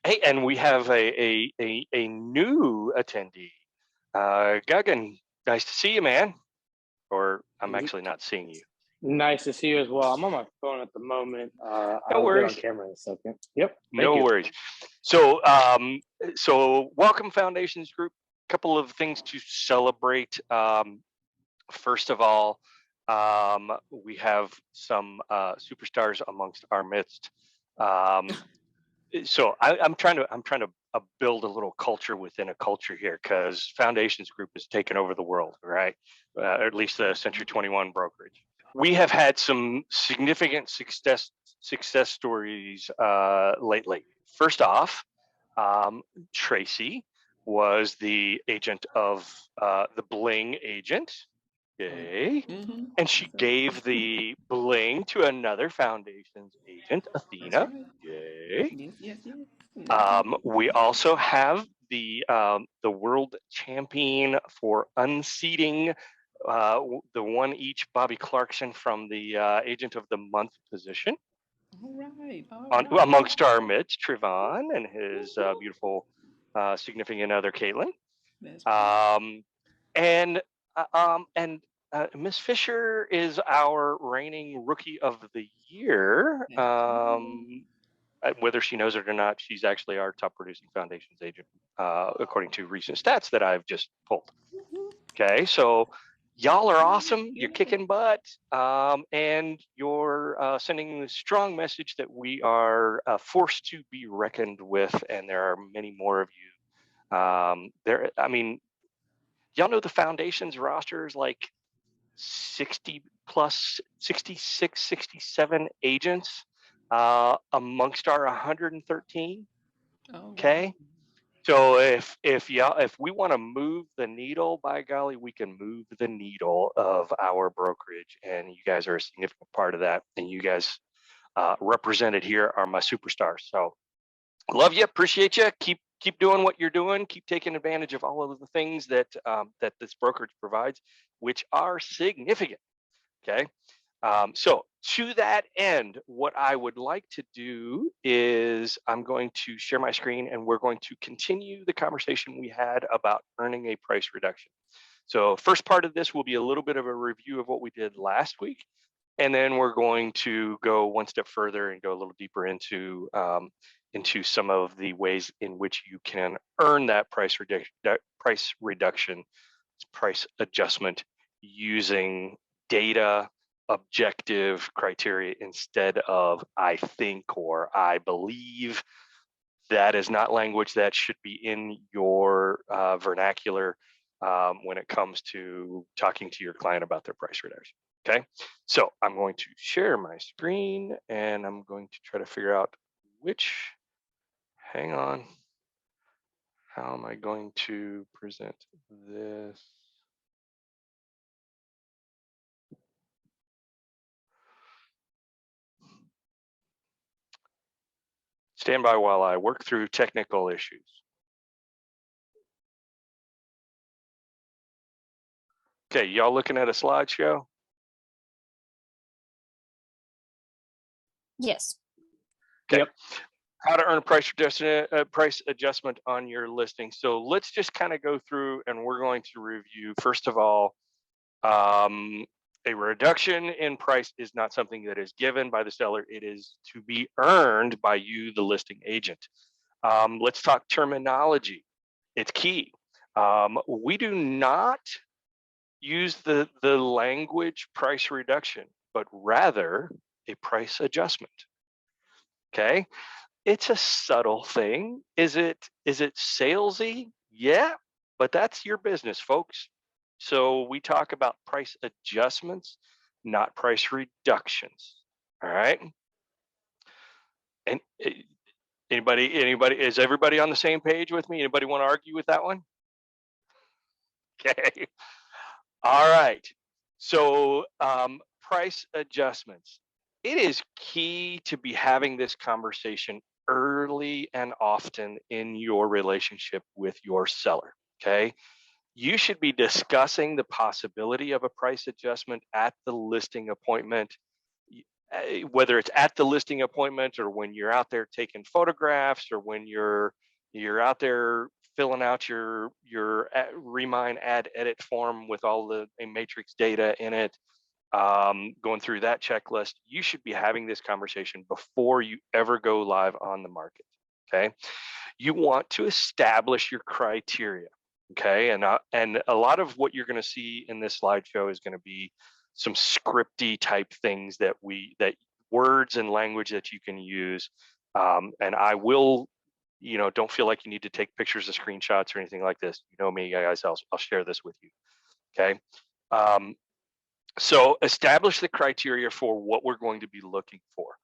Hey, and we have a new attendee. Guggen, nice to see you, man. Or I'm actually not seeing you. Nice to see you as well. I'm on my phone at the moment. No I'll get on worries. camera in a second. Yep. Thank No you. worries. So welcome Foundations Group. Couple of things to celebrate. First of all, we have some superstars amongst our midst. So I'm trying to build a little culture within a culture here, because Foundations Group has taken over the world, right? Or at least the Century 21 brokerage. We have had some significant success stories lately. First off, Tracy was the agent of the Bling agent. Yay. And she gave the bling to another Foundations agent, Athena. Right. Yay. Yes. We also have the world champion for unseating, the one each, Bobby Clarkson, from the agent of the month position. All right. Amongst our midst, Trevon and his beautiful significant other, Caitlin. And Miss Fisher is our reigning rookie of the year. Whether she knows it or not, she's actually our top producing Foundations agent, according to recent stats that I've just pulled. Okay, so y'all are awesome. You're kicking butt, and you're sending the strong message that we are forced to be reckoned with, and there are many more of you. I mean, y'all know the Foundations roster is like 60 plus, 66, 67 agents amongst our 113. Okay. So if we want to move the needle, by golly, we can move the needle of our brokerage, and you guys are a significant part of that. And you guys represented here are my superstars. So love you, appreciate you. Keep doing what you're doing. Keep taking advantage of all of the things that that this brokerage provides, which are significant. Okay. So to that end, what I would like to do is I'm going to share my screen, and we're going to continue the conversation we had about earning a price reduction. So first part of this will be a little bit of a review of what we did last week. And then we're going to go one step further and go a little deeper into some of the ways in which you can earn that price reduction, price adjustment, using data, objective criteria instead of I think or I believe. That is not language that should be in your vernacular when it comes to talking to your client about their price reduction. Okay, so I'm going to share my screen, and I'm going to try to figure out hang on, how am I going to present this? Stand by while I work through technical issues. Okay, y'all looking at a slideshow? Yes. Okay. Yep. How to earn a price adjustment on your listing. So let's just kind of go through, and we're going to review, first of all, a reduction in price is not something that is given by the seller. It is to be earned by you, the listing agent. Let's talk terminology. It's key. We do not use the language price reduction, but rather a price adjustment. Okay, it's a subtle thing. Is it salesy? Yeah, but that's your business, folks. So we talk about price adjustments, not price reductions. All right. And anybody, is everybody on the same page with me? Anybody want to argue with that one? Okay. All right. So price adjustments. It is key to be having this conversation early and often in your relationship with your seller. Okay. You should be discussing the possibility of a price adjustment at the listing appointment. whether it's at the listing appointment or when you're out there taking photographs or when you're out there filling out your Remind Add Edit form with all the matrix data in it, going through that checklist, you should be having this conversation before you ever go live on the market. Okay, you want to establish your criteria. Okay, and a lot of what you're going to see in this slideshow is going to be some scripty type things that words and language that you can use. And I will, don't feel like you need to take pictures of screenshots or anything like this. You know me, guys, I'll share this with you. Okay. So establish the criteria for what we're going to be looking for.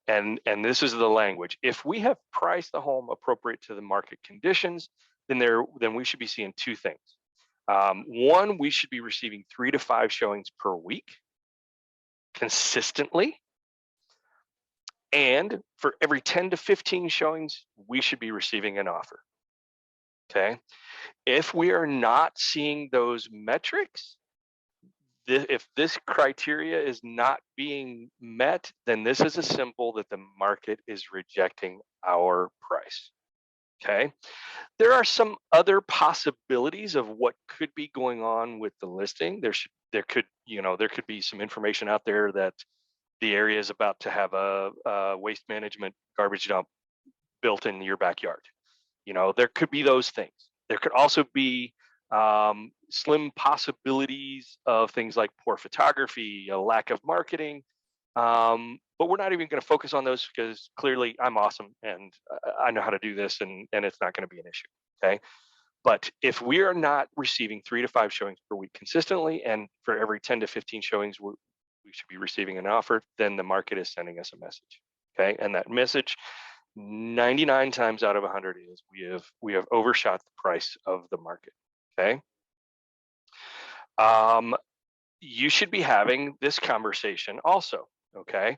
And this is the language. If we have priced the home appropriate to the market conditions, then we should be seeing two things. One, we should be receiving 3 to 5 showings per week consistently. And for every 10 to 15 showings, we should be receiving an offer. Okay. If we are not seeing those metrics, if this criteria is not being met, then this is a symbol that the market is rejecting our price. Okay. There are some other possibilities of what could be going on with the listing. There could be some information out there that the area is about to have a waste management garbage dump built in your backyard. There could be those things. There could also be slim possibilities of things like poor photography, a lack of marketing. But we're not even going to focus on those because clearly I'm awesome and I know how to do this and it's not going to be an issue. Okay. But if we are not receiving 3 to 5 showings per week consistently, and for every 10 to 15 showings, we should be receiving an offer, then the market is sending us a message. Okay. And that message 99 times out of 100 is we have overshot the price of the market. Okay. You should be having this conversation also. Okay.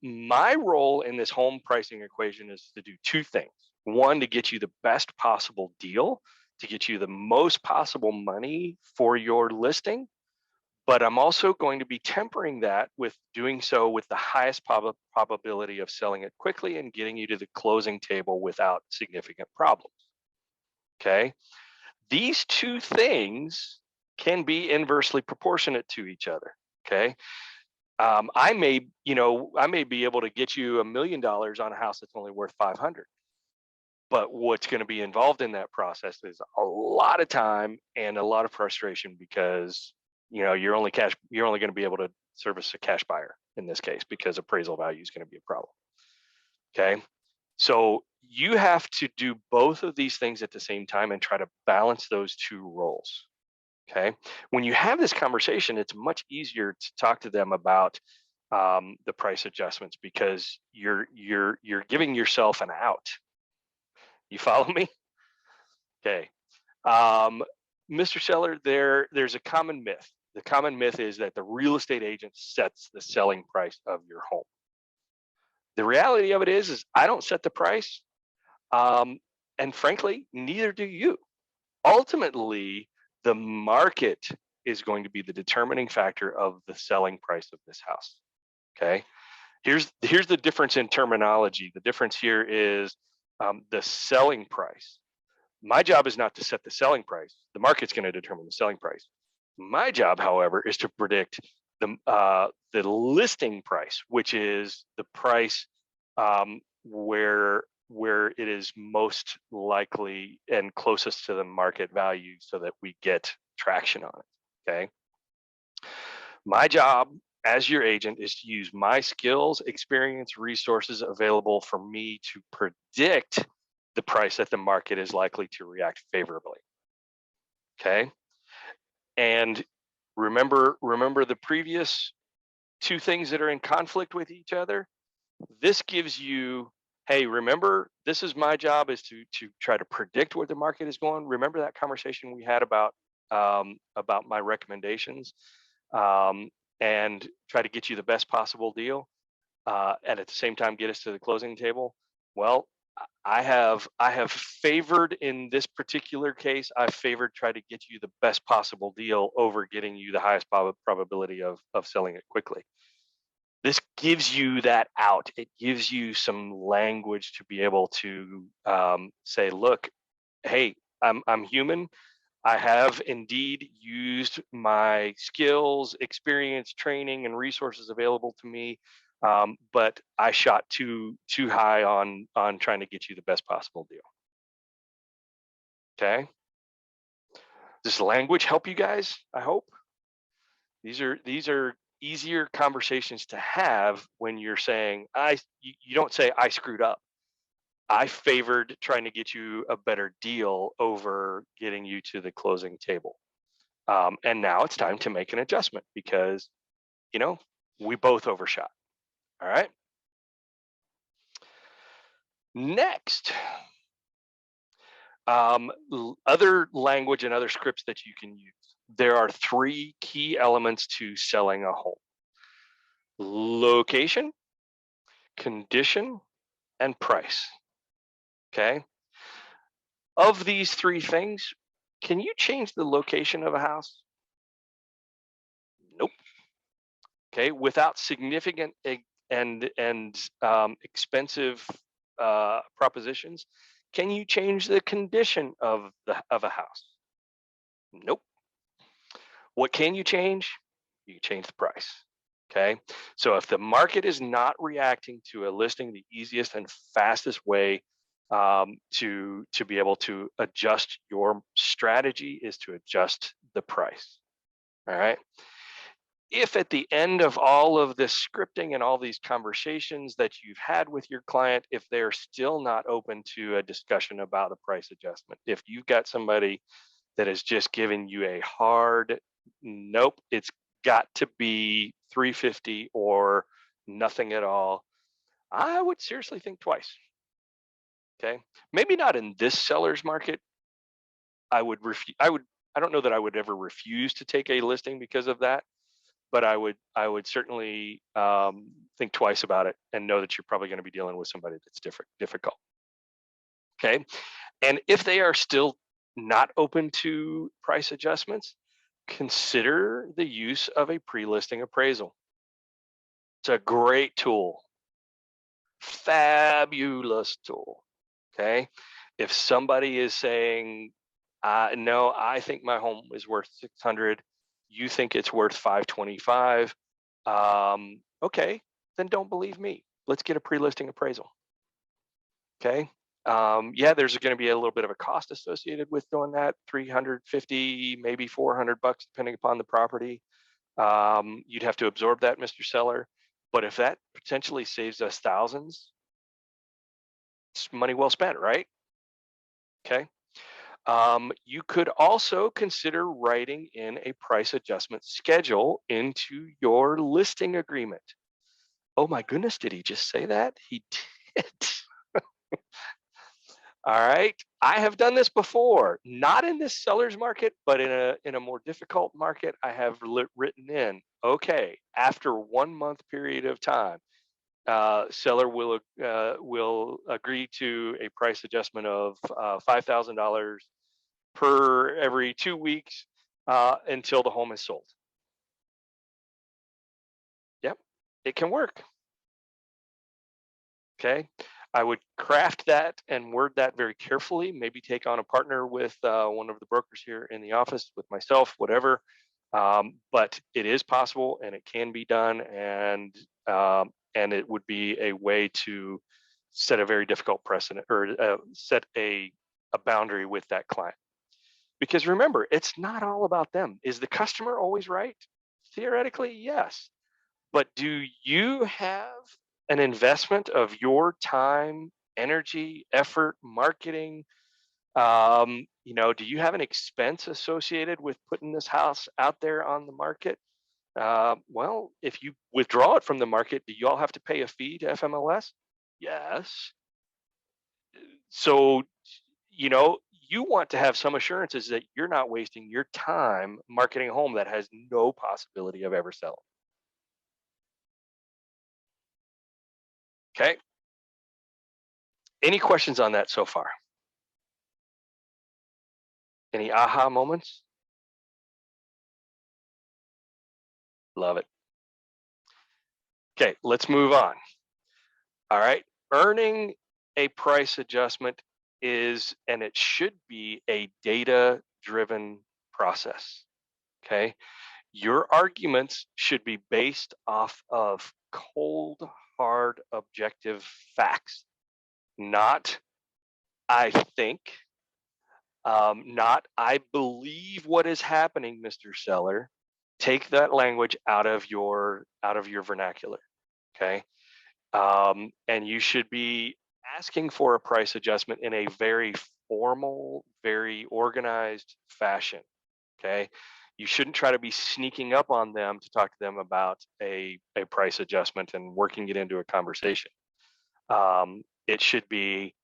My role in this home pricing equation is to do 2 things. One, to get you the best possible deal, to get you the most possible money for your listing. But I'm also going to be tempering that with doing so with the highest probability of selling it quickly and getting you to the closing table without significant problems. Okay. These 2 things can be inversely proportionate to each other. Okay. I may be able to get you $1 million on a house that's only worth 500. But what's going to be involved in that process is a lot of time and a lot of frustration because you're only going to be able to service a cash buyer in this case because appraisal value is going to be a problem. Okay. So you have to do both of these things at the same time and try to balance those 2 roles. Okay. When you have this conversation, it's much easier to talk to them about the price adjustments because you're giving yourself an out. You follow me? Okay. Mr. Seller, there's a common myth. The common myth is that the real estate agent sets the selling price of your home. The reality of it is I don't set the price. And frankly, neither do you. Ultimately, the market is going to be the determining factor of the selling price of this house. Okay. Here's the difference in terminology. The difference here is the selling price. My job is not to set the selling price. The market's going to determine the selling price. My job, however, is to predict the listing price, which is the price where it is most likely and closest to the market value so that we get traction on it. Okay. My job as your agent is to use my skills, experience, resources available for me to predict the price that the market is likely to react favorably. Okay. And remember the previous 2 things that are in conflict with each other. This gives you, hey, remember, this is my job is to try to predict where the market is going. Remember that conversation we had about my recommendations, and try to get you the best possible deal, and at the same time get us to the closing table. Well, I have favored in this particular case. I've favored try to get you the best possible deal over getting you the highest probability of selling it quickly. This gives you that out. It gives you some language to be able to say, look, hey, I'm human. I have indeed used my skills, experience, training, and resources available to me, but I shot too high on trying to get you the best possible deal. Okay. Does language help you guys? I hope. These are easier conversations to have when you're saying you don't say I screwed up. I favored trying to get you a better deal over getting you to the closing table. And now it's time to make an adjustment because, we both overshot. All right. Next, other language and other scripts that you can use. There are 3 key elements to selling a home: location, condition, and price. Okay. Of these 3 things, can you change the location of a house? Nope. Okay. Without significant and expensive propositions, can you change the condition of a house? Nope. What can you change? You can change the price. Okay. So if the market is not reacting to a listing, the easiest and fastest way to be able to adjust your strategy is to adjust the price. All right. If at the end of all of this scripting and all these conversations that you've had with your client, if they're still not open to a discussion about a price adjustment, if you've got somebody that is just giving you a hard nope, it's got to be 350 or nothing at all, I would seriously think twice. Okay. Maybe not in this seller's market. I don't know that I would ever refuse to take a listing because of that, but I would certainly think twice about it and know that you're probably going to be dealing with somebody that's difficult. Okay. And if they are still not open to price adjustments, consider the use of a pre-listing appraisal. It's a great tool, fabulous tool. Okay. If somebody is saying, no, I think my home is worth 600, you think it's worth 525, okay, then don't believe me. Let's get a pre-listing appraisal. Okay. Yeah, there's going to be a little bit of a cost associated with doing that, 350, maybe $400, depending upon the property. You'd have to absorb that, Mr. Seller. But if that potentially saves us thousands, it's money well spent, right? Okay. You could also consider writing in a price adjustment schedule into your listing agreement. Oh my goodness, did he just say that? He did. All right. I have done this before, not in this seller's market, but in a more difficult market. I have written in, okay, after 1 month period of time, seller will agree to a price adjustment of $5,000 per every 2 weeks until the home is sold. Yep, it can work. Okay. I would craft that and word that very carefully, maybe take on a partner with one of the brokers here in the office, with myself, whatever. But it is possible and it can be done, and it would be a way to set a very difficult precedent, or set a boundary with that client. Because remember, it's not all about them. Is the customer always right? Theoretically, yes. But do you have an investment of your time, energy, effort, marketing? Do you have an expense associated with putting this house out there on the market? Well, if you withdraw it from the market, do you all have to pay a fee to FMLS? Yes. So, you want to have some assurances that you're not wasting your time marketing a home that has no possibility of ever selling. Okay. Any questions on that so far? Any aha moments? Love it. Okay, let's move on. All right, earning a price adjustment is, and it should be, a data-driven process. Okay, your arguments should be based off of cold, hard, objective facts, not I think, not I believe what is happening, Mr. Seller. Take that language out of your vernacular. Okay, and you should be asking for a price adjustment in a very formal, very organized fashion. Okay, you shouldn't try to be sneaking up on them to talk to them about a price adjustment and working it into a conversation. It should be,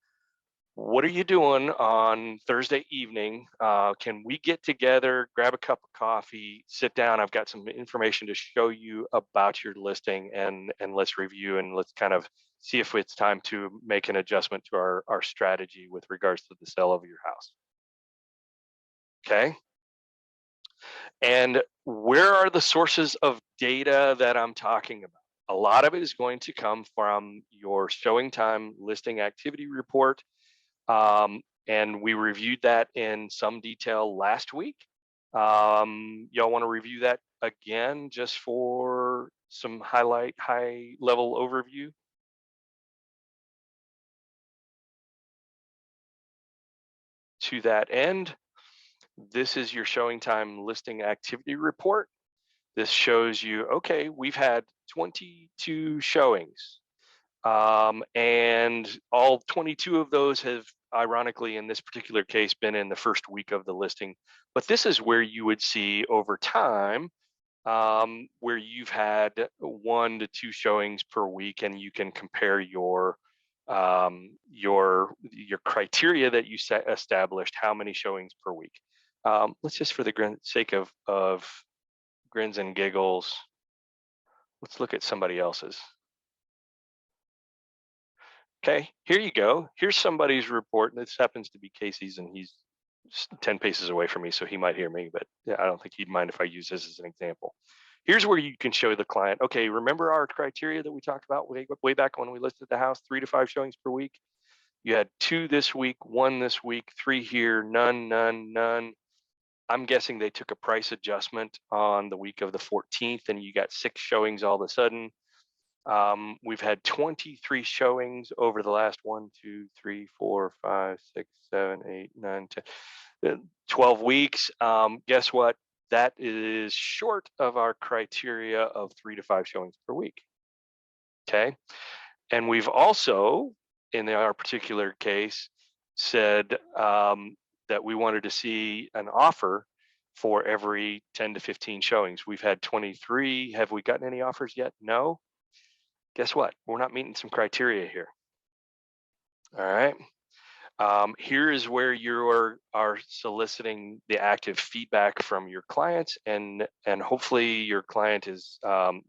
what are you doing on Thursday evening? Can we get together, grab a cup of coffee, sit down? I've got some information to show you about your listing, and let's review and let's kind of see if it's time to make an adjustment to our strategy with regards to the sale of your house. Okay. And where are the sources of data that I'm talking about? A lot of it is going to come from your showing time listing activity report. And we reviewed that in some detail last week. Y'all want to review that again just for some high level overview? To that end, this is your showing time listing activity report. This shows you, okay, we've had 22 showings. And all 22 of those have, ironically, in this particular case, been in the first week of the listing. But this is where you would see over time, where you've had 1 to 2 showings per week, and you can compare your criteria that you established, how many showings per week. Let's just, for the sake of grins and giggles, let's look at somebody else's. Okay, here you go. Here's somebody's report. This happens to be Casey's, and he's 10 paces away from me, so he might hear me, but yeah, I don't think he'd mind if I use this as an example. Here's where you can show the client, okay, remember our criteria that we talked about way back when we listed the house, 3 to 5 showings per week? You had 2 this week, 1 this week, 3 here, none, none, none. I'm guessing they took a price adjustment on the week of the 14th, and you got 6 showings all of a sudden. We've had 23 showings over the last 1, 2, 3, 4, 5, 6, 7, 8, 9, 10, 12 weeks. Guess what? That is short of our criteria of 3 to 5 showings per week. Okay. And we've also, in our particular case, said that we wanted to see an offer for every 10 to 15 showings. We've had 23. Have we gotten any offers yet? No. Guess what? We're not meeting some criteria here. All right. Here is where you are soliciting the active feedback from your clients, and hopefully your client is,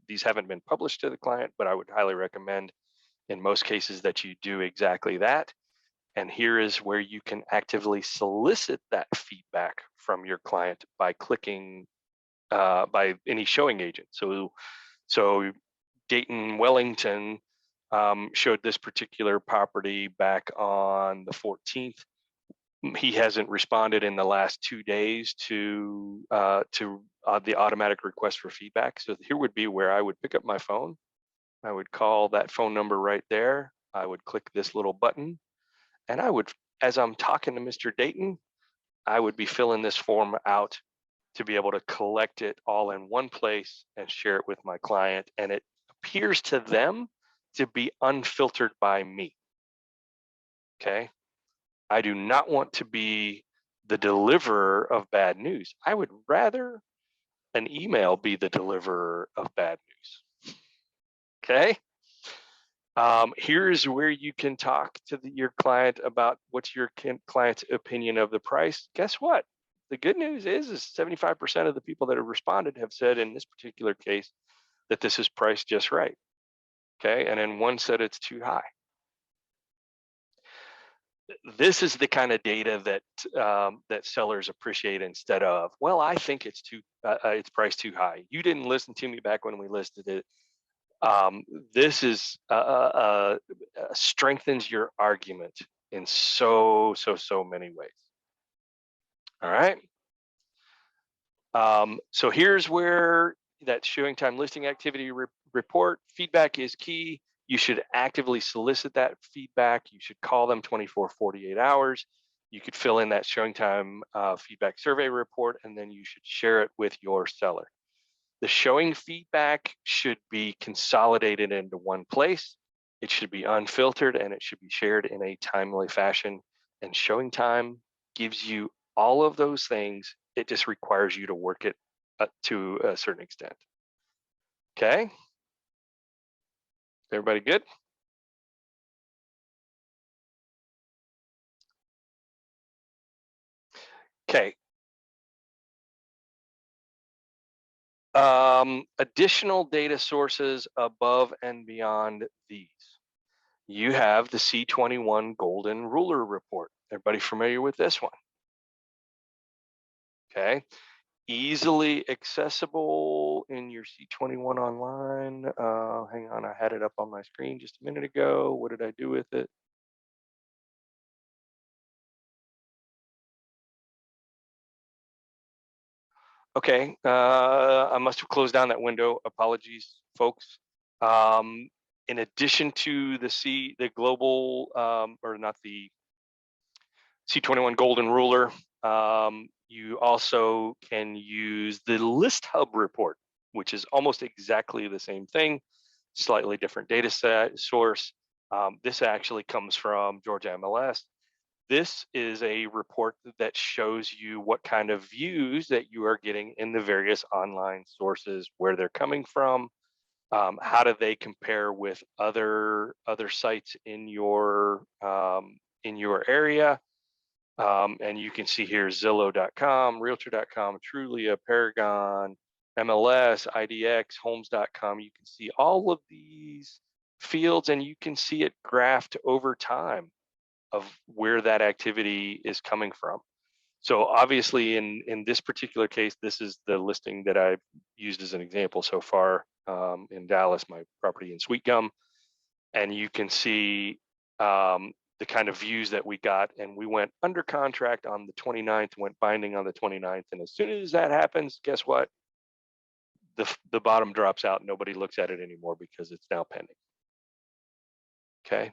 these haven't been published to the client, but I would highly recommend in most cases that you do exactly that. And here is where you can actively solicit that feedback from your client by clicking by any showing agent. So Dayton Wellington showed this particular property back on the 14th. He hasn't responded in the last 2 days to the automatic request for feedback. So here would be where I would pick up my phone. I would call that phone number right there. I would click this little button, and I would, as I'm talking to Mr. Dayton, I would be filling this form out to be able to collect it all in one place and share it with my client. And it appears to them to be unfiltered by me. Okay. I do not want to be the deliverer of bad news. I would rather an email be the deliverer of bad news. Okay. Here's where you can talk to your client about what's your client's opinion of the price. Guess what? The good news is 75% of the people that have responded have said in this particular case that this is priced just right. Okay, and then one said it's too high. This is the kind of data that that sellers appreciate, instead of, well, I think it's priced too high. You didn't listen to me back when we listed it. This is strengthens your argument in so many ways. All right. So here's where that showing time listing activity report feedback is key. You should actively solicit that feedback. You should call them 24, 48 hours. You could fill in that showing time feedback survey report, and then you should share it with your seller. The showing feedback should be consolidated into one place. It should be unfiltered, and it should be shared in a timely fashion. And showing time gives you all of those things. It just requires you to work it to a certain extent. Okay. Everybody good? Okay. Additional data sources above and beyond these. You have the C21 Golden Ruler Report. Everybody familiar with this one? Okay. Easily accessible in your C21 online. Hang on, I had it up on my screen just a minute ago. What did I do with it? Okay, I must have closed down that window. Apologies, folks. In addition to the global, or not the C21 Golden Ruler, you also can use the List Hub report, which is almost exactly the same thing, slightly different data set source. This actually comes from Georgia MLS. This is a report that shows you what kind of views that you are getting in the various online sources, where they're coming from, how do they compare with other sites in your area. And you can see here Zillow.com, Realtor.com, Trulia, Paragon, MLS, IDX, Homes.com. You can see all of these fields, and you can see it graphed over time of where that activity is coming from. So obviously in this particular case, this is the listing that I've used as an example so far in Dallas, my property in Sweet Gum. And you can see the kind of views that we got, and we went under contract on the 29th, went binding on the 29th. And as soon as that happens, guess what? The bottom drops out. Nobody looks at it anymore because it's now pending. Okay.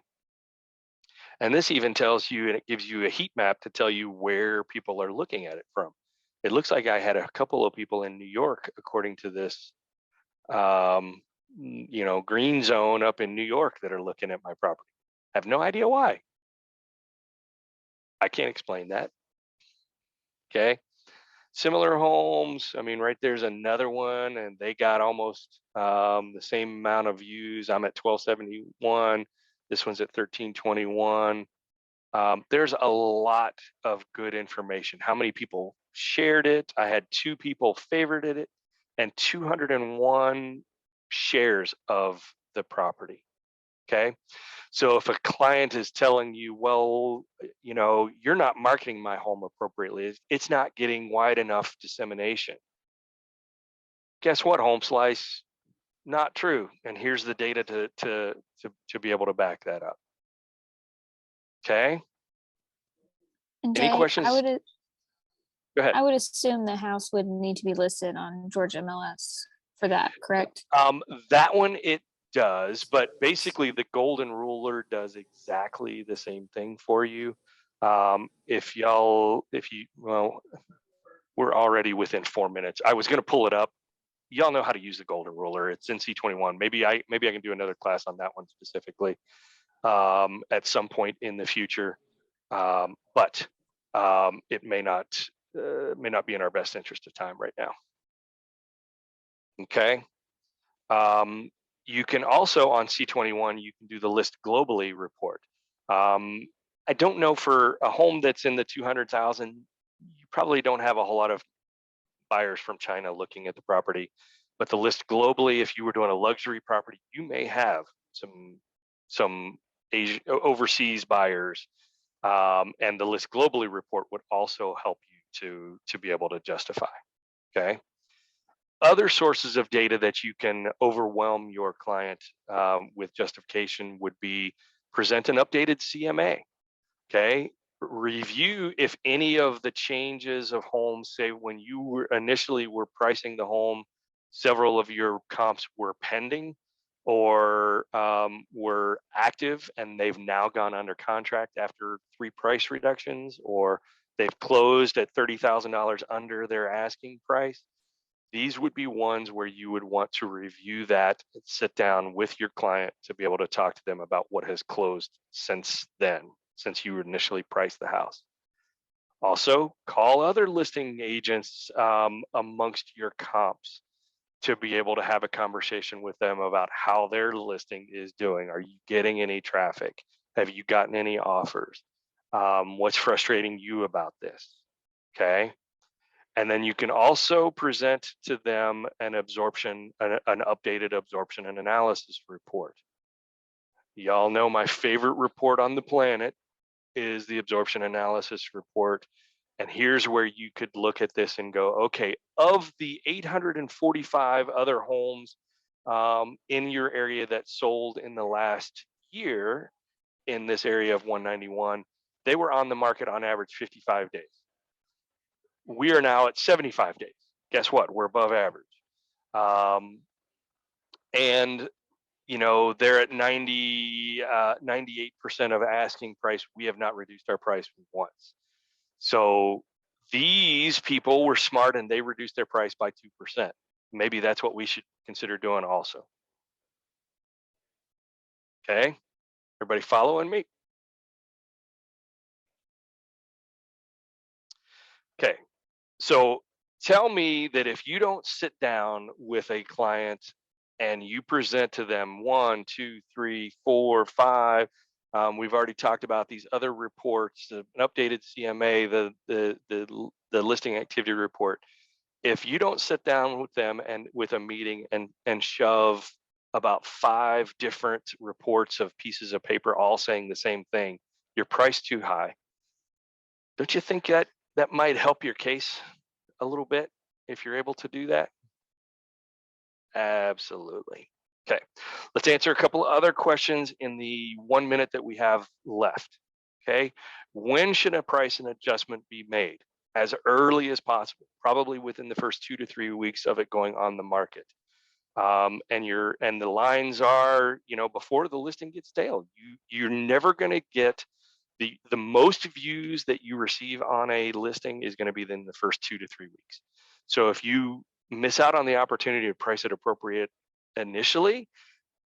And this even tells you, and it gives you a heat map to tell you where people are looking at it from. It looks like I had a couple of people in New York, according to this, green zone up in New York that are looking at my property. I have no idea why. I can't explain that. Okay. Similar homes. I mean, right there's another one, and they got almost the same amount of views. I'm at 1271. This one's at 1321. There's a lot of good information. How many people shared it? I had 2 people favorited it, and 201 shares of the property. Okay. So if a client is telling you, well, you're not marketing my home appropriately, it's not getting wide enough dissemination. Guess what, Home Slice? Not true. And here's the data to be able to back that up. Okay. And Any Jay, questions? Go ahead. I would assume the house would need to be listed on Georgia MLS for that, correct? That one it does, but basically the Golden Ruler does exactly the same thing for you. We're already within 4 minutes. I was going to pull it up. Y'all know how to use the Golden Ruler. It's in C21. Maybe I can do another class on that one specifically at some point in the future. But it may not be in our best interest of time right now. Okay. You can also on C21, you can do the list globally report. I don't know, for a home that's in the 200,000, you probably don't have a whole lot of buyers from China looking at the property, but the list globally, if you were doing a luxury property, you may have some Asian, overseas buyers, and the list globally report would also help you to be able to justify. Okay. Other sources of data that you can overwhelm your client with justification would be present an updated CMA. Okay, review if any of the changes of homes, say when you were initially pricing the home, several of your comps were pending or were active and they've now gone under contract after 3 price reductions, or they've closed at $30,000 under their asking price. These would be ones where you would want to review that and sit down with your client to be able to talk to them about what has closed since then, since you initially priced the house. Also, call other listing agents amongst your comps to be able to have a conversation with them about how their listing is doing. Are you getting any traffic? Have you gotten any offers? What's frustrating you about this? Okay. And then you can also present to them an updated absorption and analysis report. Y'all know my favorite report on the planet is the absorption analysis report. And here's where you could look at this and go, okay, of the 845 other homes in your area that sold in the last year in this area of 191, they were on the market on average 55 days. We are now at 75 days. Guess what? We're above average. And you know, they're at 98% of asking price. We have not reduced our price once. So these people were smart and they reduced their price by 2%. Maybe that's what we should consider doing also. Okay, everybody following me? Okay, so tell me that if you don't sit down with a client and you present to them 1, 2, 3, 4, 5. We've already talked about these other reports, an updated CMA, the listing activity report. If you don't sit down with them and with a meeting and shove about 5 different reports of pieces of paper all saying the same thing, you're priced too high. Don't you think that might help your case a little bit if you're able to do that? Absolutely. Okay, let's answer a couple of other questions in the 1 minute that we have left. Okay, when should a price and adjustment be made? As early as possible, probably within the first 2 to 3 weeks of it going on the market. And the lines are, you know, before the listing gets stale. You're never going to get the most views that you receive on a listing is going to be in the first 2 to 3 weeks. So if you miss out on the opportunity to price it appropriate initially,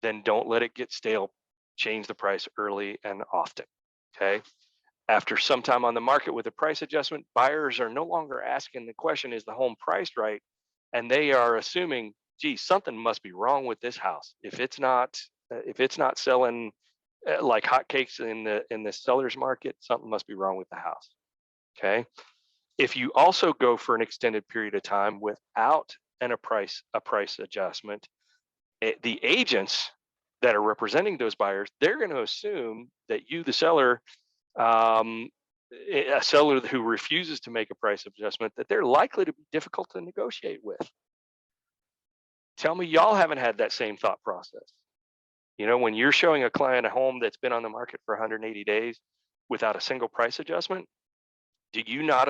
then don't let it get stale. Change the price early and often. Okay. After some time on the market with a price adjustment, buyers are no longer asking the question, is the home priced right? And they are assuming, gee, something must be wrong with this house. If it's not selling like hotcakes in the seller's market, something must be wrong with the house. Okay. If you also go for an extended period of time without a price adjustment, the agents that are representing those buyers, they're going to assume that you, the seller, a seller who refuses to make a price adjustment, that they're likely to be difficult to negotiate with. Tell me y'all haven't had that same thought process. You know, when you're showing a client a home that's been on the market for 180 days without a single price adjustment, do you not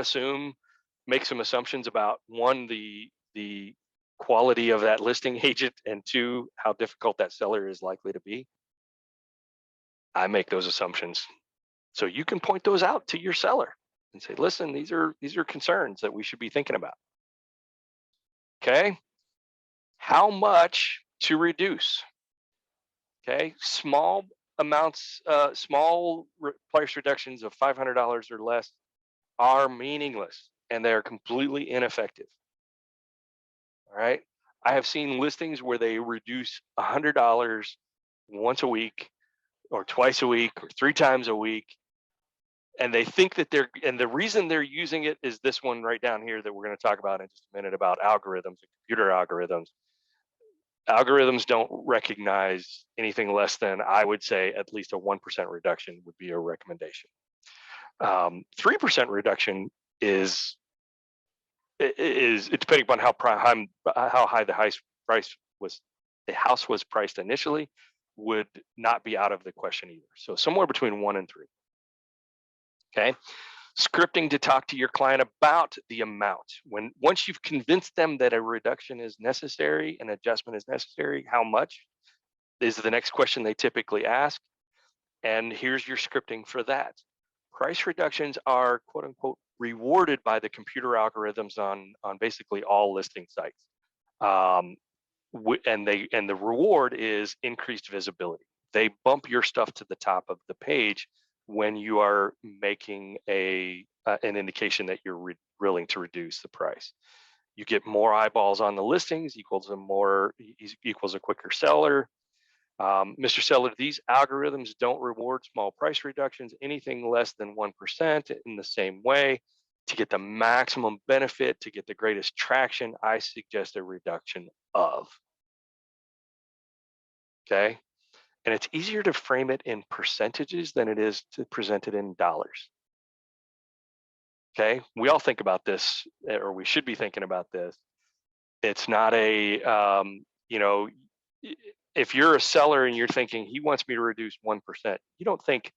make some assumptions about, 1, the quality of that listing agent, and 2, how difficult that seller is likely to be? I make those assumptions. So you can point those out to your seller and say, listen, these are concerns that we should be thinking about. Okay. How much to reduce? Okay. Small amounts, price reductions of $500 or less are meaningless and they're completely ineffective. All right. I have seen listings where they reduce $100 once a week or twice a week or 3 times a week. And they think that and the reason they're using it is this one right down here that we're going to talk about in just a minute, about algorithms and computer algorithms. Algorithms don't recognize anything less than, I would say, at least a 1% reduction would be a recommendation. 3% reduction is is it depending upon how high the house was priced initially, would not be out of the question either. So somewhere between 1 and 3. Okay. Scripting to talk to your client about the amount. Once you've convinced them that a reduction is necessary, an adjustment is necessary, how much is the next question they typically ask. And here's your scripting for that. Price reductions are quote unquote rewarded by the computer algorithms on basically all listing sites. And the reward is increased visibility. They bump your stuff to the top of the page when you are making an indication that you're willing to reduce the price. You get more eyeballs on the listings equals a quicker seller. Mr. Seller, these algorithms don't reward small price reductions, anything less than 1%. In the same way, to get the maximum benefit, to get the greatest traction, I suggest a reduction of. Okay. And it's easier to frame it in percentages than it is to present it in dollars. Okay. We all think about this, or we should be thinking about this. It's not a, if you're a seller and you're thinking he wants me to reduce 1%, you don't think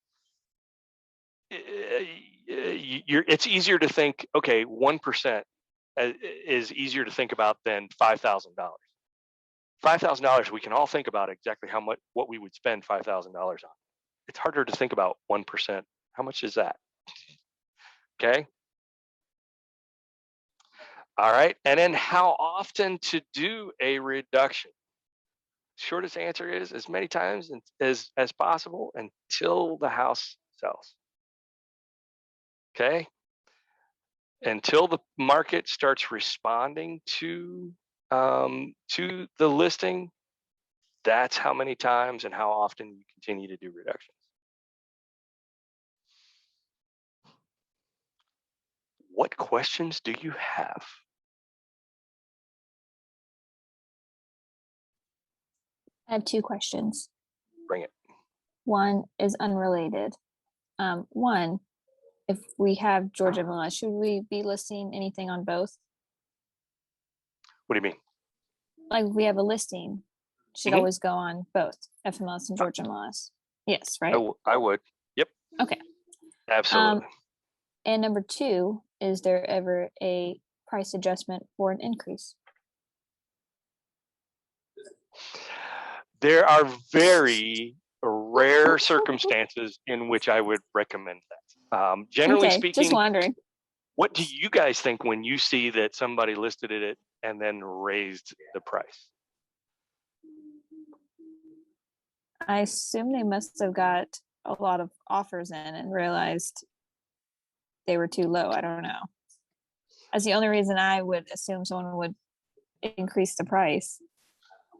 it's easier to think, okay, 1% is easier to think about than $5,000. $5,000, we can all think about exactly what we would spend $5,000 on. It's harder to think about 1%. How much is that? Okay. All right. And then how often to do a reduction? Shortest answer is as many times as possible until the house sells. Okay. Until the market starts responding to the listing, that's how many times and how often you continue to do reductions. What questions do you have? I have 2 questions. Bring it. One is unrelated. One, if we have Georgia MLS, should we be listing anything on both? What do you mean? Like if we have a listing, should Mhm. always go on both FMLS and Georgia MLS. Yes, right? I would. Yep. Okay. Absolutely. And number 2, is there ever a price adjustment for an increase? There are very rare circumstances in which I would recommend that. Generally Okay, speaking, just wondering. what do you guys think when you see that somebody listed it and then raised the price? I assume they must have got a lot of offers in and realized they were too low. I don't know. That's the only reason I would assume someone would increase the price.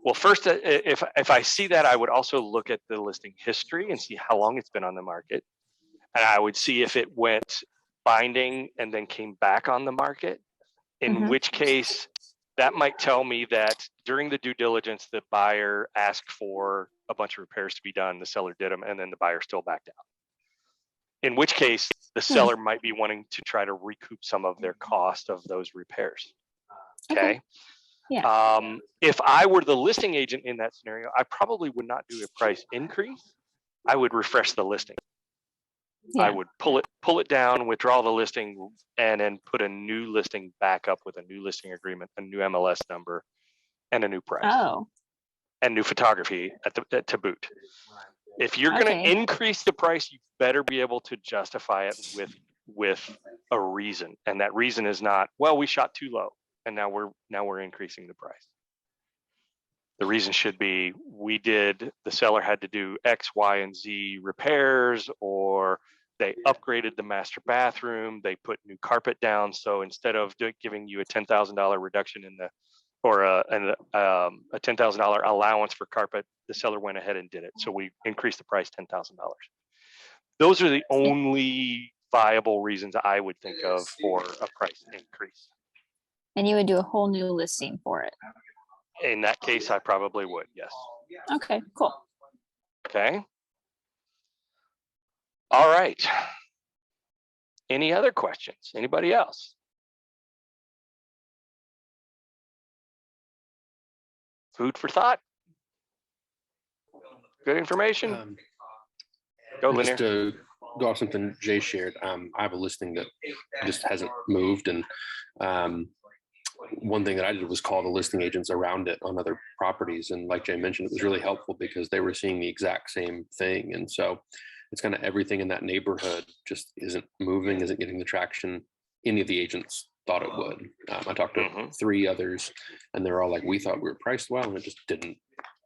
Well, first, if I see that, I would also look at the listing history and see how long it's been on the market. And I would see if it went binding and then came back on the market, in which case that might tell me that during the due diligence, the buyer asked for a bunch of repairs to be done, the seller did them, and then the buyer still backed out. In which case, the seller might be wanting to try to recoup some of their cost of those repairs. Okay. Yeah. If I were the listing agent in that scenario, I probably would not do a price increase. I would refresh the listing. Yeah. I would pull it down, withdraw the listing, and then put a new listing back up with a new listing agreement, a new MLS number, and a new price. Oh. And new photography to boot. If you're going to increase the price, you better be able to justify it with a reason, and that reason is not, well, we shot too low, and now we're increasing the price. The reason should be the seller had to do X, Y, and Z repairs, or they upgraded the master bathroom, they put new carpet down. So instead of giving you a $10,000 reduction or a $10,000 allowance for carpet, the seller went ahead and did it. So we increased the price $10,000. Those are the only viable reasons I would think of for a price increase. And you would do a whole new listing for it? In that case, I probably would, yes. Okay, cool. Okay. All right. Any other questions? Anybody else? Food for thought. Good information. Go, Just Linear. to go off something Jay shared, I have a listing that just hasn't moved, and one thing that I did was call the listing agents around it on other properties, and like Jay mentioned, it was really helpful because they were seeing the exact same thing, and so it's kind of everything in that neighborhood just isn't moving, isn't getting the traction any of the agents thought it would. I talked to 3 others, and they're all like, "We thought we were priced well, and it just didn't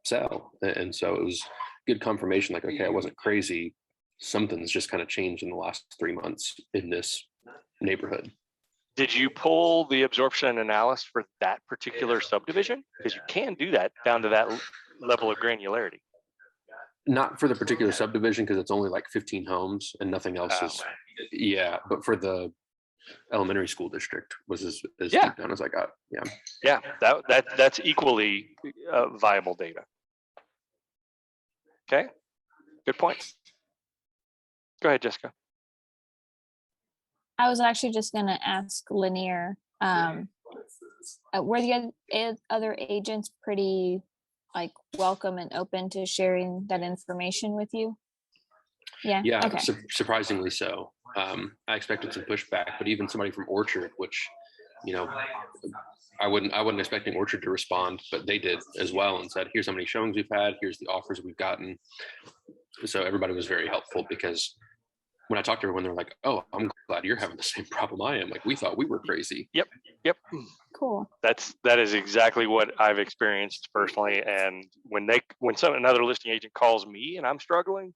sell," and so it was good confirmation, like, okay, I wasn't crazy. Something's just kind of changed in the last 3 months in this neighborhood. Did you pull the absorption analysis for that particular subdivision? Because you can do that down to that level of granularity. Not for the particular subdivision because it's only like 15 homes and nothing else is. Yeah, but for the elementary school district was as deep down as I got. Yeah, that's equally viable data. Okay, good point. Go ahead, Jessica. I was actually just going to ask Lanier, were the other agents pretty like welcome and open to sharing that information with you? Yeah. Okay. Surprisingly so. I expected some pushback, but even somebody from Orchard, which, I wasn't expecting Orchard to respond, but they did as well and said, here's how many showings we've had, here's the offers we've gotten. So everybody was very helpful because when I talked to everyone, they're like, oh, I'm glad you're having the same problem I am. Like, we thought we were crazy. Yep. Cool. That is exactly what I've experienced personally. And when another listing agent calls me and I'm struggling,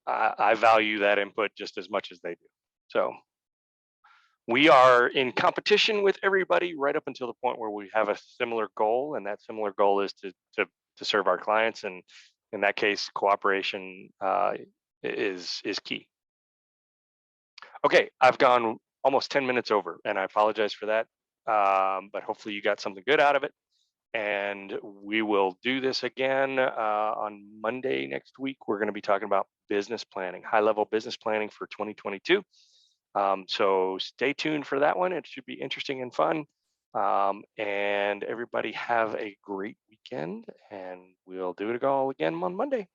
I value that input just as much as they do. So we are in competition with everybody right up until the point where we have a similar goal, and that similar goal is to serve our clients. And in that case, cooperation is key. Okay, I've gone almost 10 minutes over, and I apologize for that. But hopefully you got something good out of it. And we will do this again on Monday next week. We're going to be talking about business planning, high-level business planning for 2022. So stay tuned for that one. It should be interesting and fun. And everybody have a great weekend, and we'll do it all again on Monday.